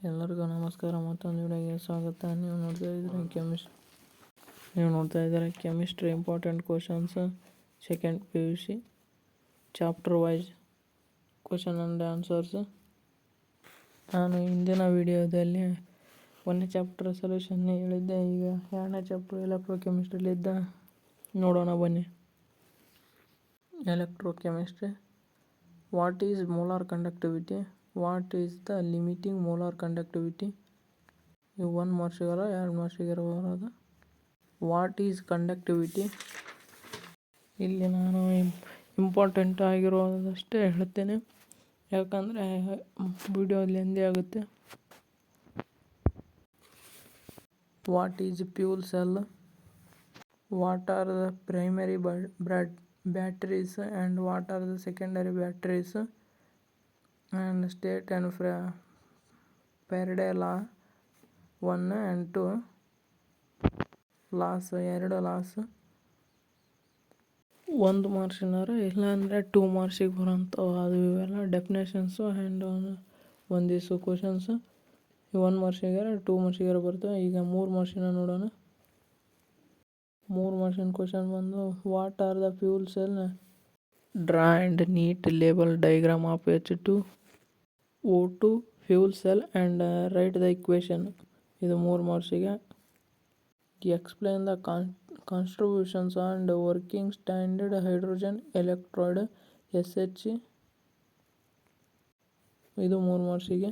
ಎಲ್ಲರಿಗೂ ನಮಸ್ಕಾರ. ಮತ್ತೊಂದು ವಿಡಿಯೋಗೆ ಸ್ವಾಗತ. ನೀವು ನೋಡ್ತಾ ಇದ್ದೀರಾ chemistry important questions second PUC chapter wise question and answers. ನಾನು ಹಿಂದಿನ ವಿಡಿಯೋದಲ್ಲಿ 1ನೇ ಚಾಪ್ಟರ್ ಸೊಲ್ಯೂಷನ್ ಹೇಳಿದ್ದೆ. ಈಗ 2ನೇ ಚಾಪ್ಟರ್ ಎಲೆಕ್ಟ್ರೋಕೆಮಿಸ್ಟ್ರಿಲಿದ್ದ ನೋಡೋಣ ಬನ್ನಿ. Electrochemistry. What is molar conductivity? What is the limiting molar conductivity? ಇವು 1 ಮಾರ್ಕ್ಸಿಗರ 2 ಮಾರ್ಕ್ಸಿಗರ ಬರೋದು. What is conductivity? ಇಲ್ಲಿ ನಾನು ಇಂಪಾರ್ಟೆಂಟ್ ಆಗಿರೋದಷ್ಟೇ ಹೇಳ್ತೇನೆ, ಯಾಕಂದರೆ ವಿಡಿಯೋ ಲೆಂದಿ ಆಗುತ್ತೆ. What is fuel cell? What are the primary batteries and what are the secondary batteries? And state and Faraday law 1 and 2 loss, 2 loss. 1 ಮಾರ್ಕ್ಸಿನಾರ ಇಲ್ಲಾಂದರೆ 2 ಮಾರ್ಕ್ಸಿಗೆ ಬರೋಂಥವು ಅದು ಇವೆಲ್ಲ ಡೆಫಿನೇಷನ್ಸು ಆ್ಯಂಡ್ ಒಂದಿಷ್ಟು ಕ್ವಶನ್ಸು 1 ಮಾರ್ಕ್ಸಿಗಾರ 2 ಮಾರ್ಕ್ಸಿಗಾರ ಬರ್ತವೆ. ಈಗ 3 ಮಾರ್ಕ್ಸಿನ ನೋಡೋಣ. 3 ಮಾರ್ಕ್ಸಿನ ಕ್ವಶನ್ ಬಂದು what are the fuel cell? Draw and neat label diagram of H2O2 fuel cell and write the equation. ಇದು 3 ಮಾರ್ಕ್ಸಿಗೆ. Explain the constructions and working standard hydrogen electrode SH. ಇದು 3 ಮಾರ್ಕ್ಸಿಗೆ.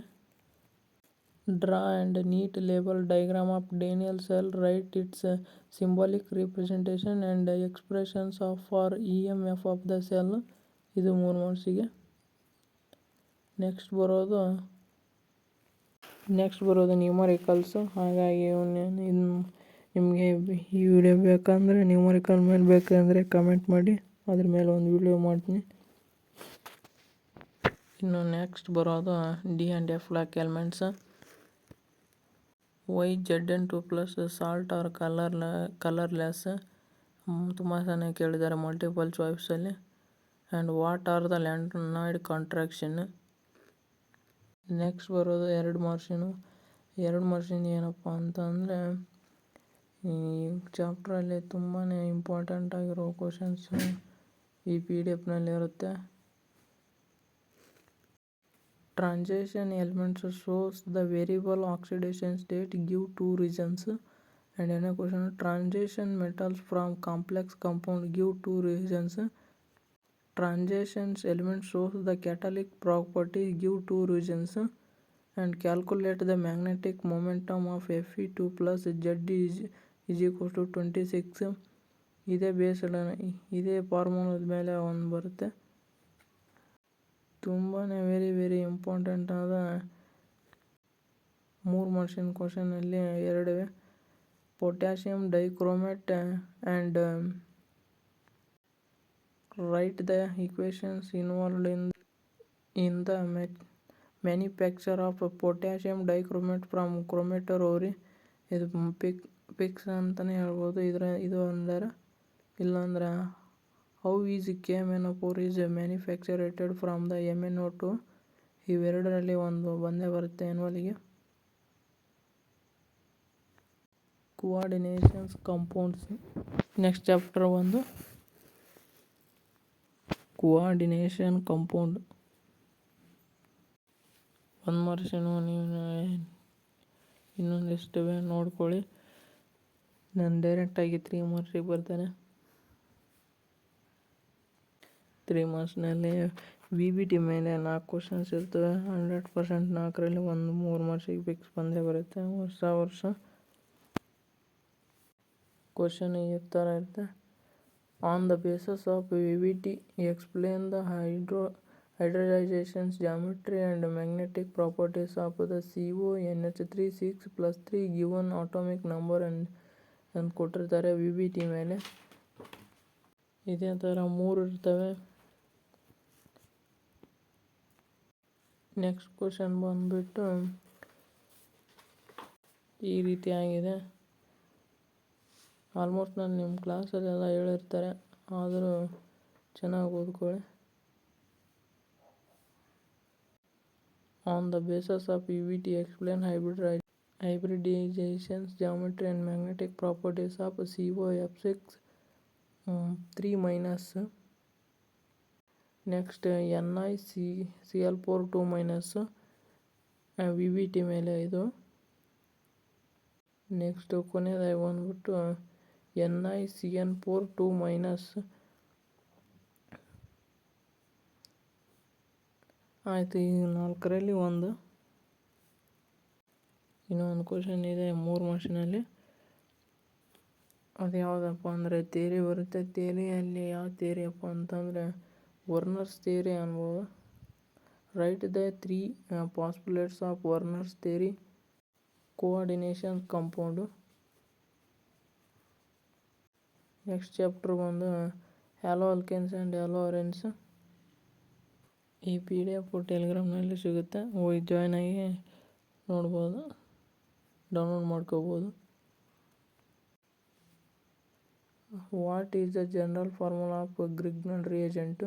Draw and neat label diagram of Daniel cell, write its symbolic representation and expressions for EMF of the cell. ಇದು 3 ಮಾರ್ಕ್ಸಿಗೆ. Next ಬರೋದು numericals. ಹಾಗಾಗಿ ನಿಮಗೆ ಈ ವಿಡಿಯೋ ಬೇಕಂದರೆ numerical ಮೇಲೆ ಬೇಕಂದರೆ ಕಮೆಂಟ್ ಮಾಡಿ, ಅದ್ರ ಮೇಲೆ ಒಂದು ವಿಡಿಯೋ ಮಾಡ್ತೀನಿ. ಇನ್ನು ನೆಕ್ಸ್ಟ್ ಬರೋದು D and F block elements. Why Zn2+ salt are colourless. ತುಂಬ ಚೆನ್ನಾಗಿ ಕೇಳಿದ್ದಾರೆ ಮಲ್ಟಿಪಲ್ ಚಾಯ್ಸಲ್ಲಿ. And what are the lanthanoid contraction. Next ಬರೋದು 2 ಮಾರ್ಕ್ಸಿನ ಏನಪ್ಪ ಅಂತಂದರೆ ಈ ಚಾಪ್ಟ್ರಲ್ಲಿ ತುಂಬಾ ಇಂಪಾರ್ಟೆಂಟ್ ಆಗಿರೋ ಕ್ವಶನ್ಸ್ ಈ PDF ಇರುತ್ತೆ. Transition elements shows the variable oxidation state, give 2 reasons. And ಏನೋ question transition metals from complex compound, give 2 reasons. Transition element shows the catalytic properties, give 2 reasons. And calculate the magnetic momentum of Fe2+ Z=26. ಇದೇ ಫಾರ್ಮುಲಾದ ಮೇಲೆ ಒಂದು ಬರುತ್ತೆ. ತುಂಬಾ very important ಆದ 3 ಮಾರ್ಕ್ಸಿನ ಕ್ವಶನಲ್ಲಿ 2 ಇವೆ. Potassium dichromate and write the equations involved in the manufacture of potassium dichromate from chromite ore. ಇದು fix ಅಂತಲೇ ಹೇಳ್ಬೋದು. ಇದು ಅಂದರೆ ಇಲ್ಲಾಂದ್ರೆ how is KMnO4 is manufactured from the MnO2. ಇವೆರಡರಲ್ಲಿ ಒಂದು ಬಂದೇ ಬರುತ್ತೆ ಎನ್ವಲಿಗೆ. Coordinations compounds. ನೆಕ್ಸ್ಟ್ ಚಾಪ್ಟರ್ ಒಂದು ಕೋಆರ್ಡಿನೇಷನ್ ಕಾಂಪೌಂಡ್. 1 ಮಾರ್ಕ್ಸಿನ ನೀವು ಇನ್ನೊಂದಿಷ್ಟವೆ ನೋಡ್ಕೊಳ್ಳಿ. ನಾನು ಡೈರೆಕ್ಟಾಗಿ 3 ಮಾರ್ಕ್ಸಿಗೆ ಬರ್ತೇನೆ. 3 ಮಾರ್ಕ್ಸ್ನಲ್ಲಿ VBT ಮೇಲೆ 4 ಕ್ವಶನ್ಸ್ ಇರ್ತವೆ. 100% 4ರಲ್ಲಿ 3 ಮಾರ್ಕ್ಸಿಗೆ ಫಿಕ್ಸ್ ಬಂದೇ ಬರುತ್ತೆ. ವರ್ಷ ಕ್ವಶನ್ ಈ ಥರ ಇರುತ್ತೆ. On the bases of VBT explain the hybridisation geometry and magnetic properties of the CONH3 6+3 given atomic number ಅಂತ ಕೊಟ್ಟಿರ್ತಾರೆ VBT ಮೇಲೆ. ಇದೇ ಥರ 3 ಇರ್ತವೆ. ನೆಕ್ಸ್ಟ್ ಕ್ವಶನ್ ಬಂದುಬಿಟ್ಟು ಈ ರೀತಿ ಆಗಿದೆ. ಆಲ್ಮೋಸ್ಟ್ ನಾನು ನಿಮ್ಮ ಕ್ಲಾಸಲ್ಲೆಲ್ಲ ಹೇಳಿರ್ತಾರೆ, ಆದರೂ ಚೆನ್ನಾಗಿ ಓದ್ಕೊಳ್ಳಿ. On the basis of EVT, explain hybridizations, geometry and magnetic properties of COF6 3 minus. Next NiCl4 2 minus VVT ಮೇಲೆ ಇದು. ನೆಕ್ಸ್ಟ್ ಕೊನೆಯದಾಗಿ ಬಂದ್ಬಿಟ್ಟು NiCN4 2 ಮೈನಸ್. ಆಯಿತು, ಈ 4ರಲ್ಲಿ ಒಂದು. ಇನ್ನೊಂದು ಕ್ವಶನ್ ಇದೆ 3 ಮಾರ್ಕ್ಸಿನಲ್ಲಿ. ಅದು ಯಾವುದಪ್ಪ ಅಂದರೆ ಥಿಯರಿ ಬರುತ್ತೆ. ಥಿಯರಿಯಲ್ಲಿ ಯಾವ ಥಿಯರಿಯಪ್ಪ ಅಂತಂದರೆ ವರ್ನರ್ಸ್ ಥಿಯರಿ ಅನ್ಬೋದು. Write the 3 postulates of Werner's theory. Coordination compound. Next chapter ಬಂದು haloalkanes and haloarenes. ಈ PDF ಟೆಲಿಗ್ರಾಮ್ನಲ್ಲಿ ಸಿಗುತ್ತೆ, ಹೋಗಿ ಜಾಯ್ನ್ ಆಗಿ ನೋಡ್ಬೋದು, ಡೌನ್ಲೋಡ್ ಮಾಡ್ಕೋಬೋದು. What is the general formula of Grignard reagent?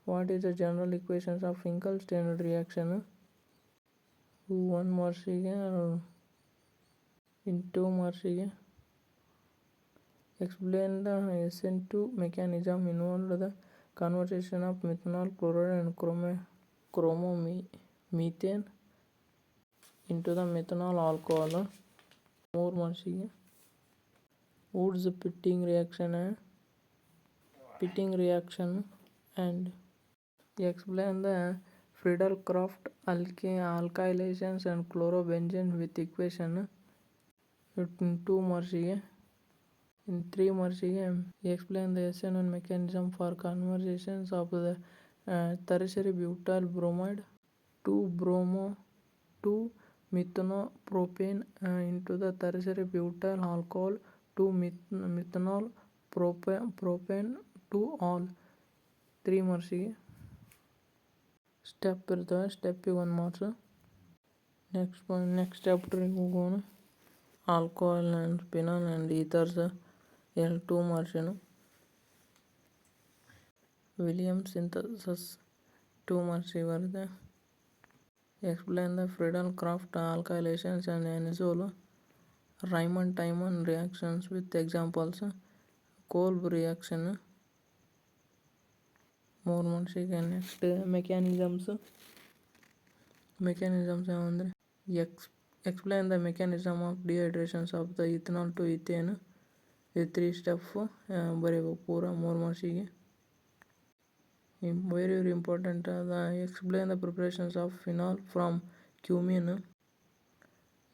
What is the general equations of Finkelstein reaction? 1 ಮಾರ್ಕ್ಸಿಗೆ, 2 ಮಾರ್ಕ್ಸಿಗೆ. Explain the SN2 mechanism involved the conversion of methanol chloride and bromomethane into the methanol alcohol. 3 ಮಾರ್ಕ್ಸಿಗೆ. Wood's pitting reaction and explain the Friedel-Crafts alkylations and chlorobenzene with equation. 2 ಮಾರ್ಕ್ಸಿಗೆ. 3 ಮಾರ್ಕ್ಸಿಗೆ explain the SN1 mechanism for conversions of the tertiary butyl bromide to methanopropane into the tertiary butyl alcohol to methanol propane to all. 3 ಮಾರ್ಕ್ಸಿಗೆ. Step ಇರ್ತವೆ, ಸ್ಟೆಪ್ಪಿಗೆ 1 marks. Next ಚಾಪ್ಟ್ರಿಗೆ ಹೋಗೋಣ. Alcohol and phenol and ethers 2 ಮಾರ್ಕ್ಸಿನು. Williams synthesis 2 ಮಾರ್ಕ್ಸಿಗೆ ಬರುತ್ತೆ. Explain the Friedel Crafts alkylations and anisole. Reimer Tiemann reactions with examples. Kolbe reaction 3 ಮಾರ್ಕ್ಸಿಗೆ. Next mechanisms ಯಾವಂದರೆ explain the mechanism of dehydrations of the ethanol to ethene. ಇದು 3 step ಬರೀಬೇಕು ಪೂರ. 3 ಮಾರ್ಕ್ಸಿಗೆ. Very important ಅದ. Explain the preparations of phenol from cumene.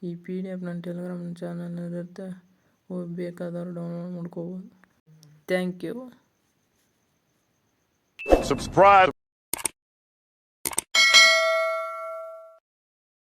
ಈ PDF ನನ್ನ Telegram ಚಾನಲ್ನಲ್ಲಿರುತ್ತೆ, ಹೋಗಿ ಬೇಕಾದವರು ಡೌನ್ಲೋಡ್ ಮಾಡ್ಕೋಬೋದು. Thank you. Subscribe.